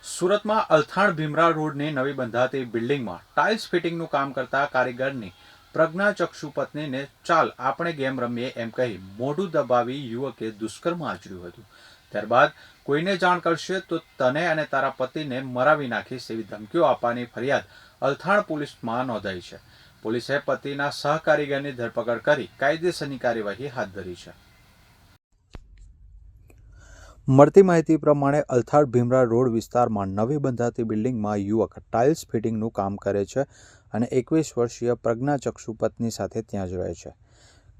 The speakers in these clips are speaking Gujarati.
સુરતમાં અલથાણ ભીમરા રોડની નવી બંધાતી બિલ્ડિંગમાં ટાઇલ્સ ફિટિંગનું કામ કરતા કારીગરની પ્રજ્ઞાચક્ષુ પત્નીને ચાલ આપણે ગેમ રમીએ એમ કહી મોઢું દબાવી યુવકે દુષ્કર્મ આચર્યું હતું. ત્યારબાદ કોઈને જાણ કરશે તો તને અને તારા પતિને મરાવી નાખીશ એવી ધમકીઓ આપવાની ફરિયાદ અલથાણ પોલીસમાં નોંધાઈ છે. પોલીસે પતિના સહકારીગરની ધરપકડ કરી કાયદેસરની કાર્યવાહી હાથ ધરી છે. મળતી માહિતી પ્રમાણે અલથાણ ભીમરા રોડ વિસ્તારમાં નવી બંધાતી બિલ્ડિંગમાં યુવક ટાઇલ્સ ફિટિંગનું કામ કરે છે અને 21 વર્ષીય પ્રજ્ઞાચક્ષુ પત્ની સાથે ત્યાં જ રહે છે.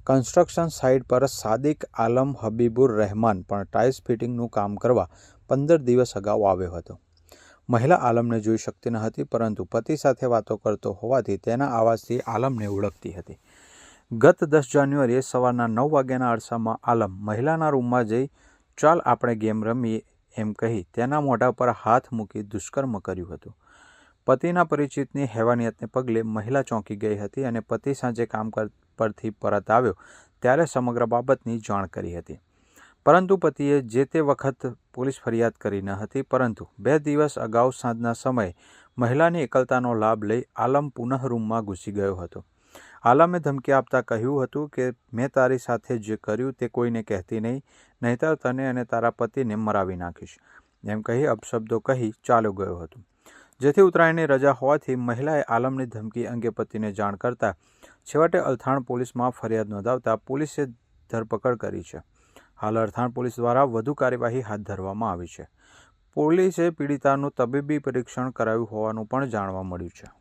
કન્સ્ટ્રક્શન સાઇટ પર સાદિક આલમ હબીબુર રહેમાન પણ ટાઇલ્સ ફિટિંગનું કામ કરવા 15 દિવસ અગાઉ આવ્યો હતો. મહિલા આલમને જોઈ શકતી ન હતી, પરંતુ પતિ સાથે વાતો કરતો હોવાથી તેના અવાજથી આલમને ઓળખતી હતી. ગત 10 જાન્યુઆરીએ સવારના 9 વાગ્યાના અરસામાં આલમ મહિલાના રૂમમાં જઈ ચાલ આપણે ગેમ રમીએ એમ કહી તેના મોઢા પર હાથ મૂકી દુષ્કર્મ કર્યું હતું. પતિના પરિચિતની હેવાનિયતને પગલે મહિલા ચોંકી ગઈ હતી અને પતિ સાંજે કામ પરથી પરત આવ્યો ત્યારે સમગ્ર બાબતની જાણ કરી હતી. પરંતુ પતિએ જે તે વખત પોલીસ ફરિયાદ કરી ન હતી, પરંતુ 2 દિવસ અગાઉ સાંજના સમયે મહિલાની એકલતાનો લાભ લઈ આલમ પુનઃ રૂમમાં ઘૂસી ગયો હતો. આલમે ધમકી આપતા કહ્યું હતું કે મેં તારી સાથે જે કર્યું તે કોઈને કહેતી નહીં, નહીંતર તને અને તારા પતિને મરાવી નાખીશ એમ કહી અપશબ્દો કહી ચાલ્યો ગયો હતો. જેથી ઉત્તરાયણની રજા હોવાથી મહિલાએ આલમની ધમકી અંગે પતિને જાણ કરતા છેવટે અલથાણ પોલીસમાં ફરિયાદ નોંધાવતા પોલીસે ધરપકડ કરી છે. હાલ અલથાણ પોલીસ દ્વારા વધુ કાર્યવાહી હાથ ધરવામાં આવી છે. પોલીસે પીડિતાનું તબીબી પરીક્ષણ કરાવ્યું હોવાનું પણ જાણવા મળ્યું છે.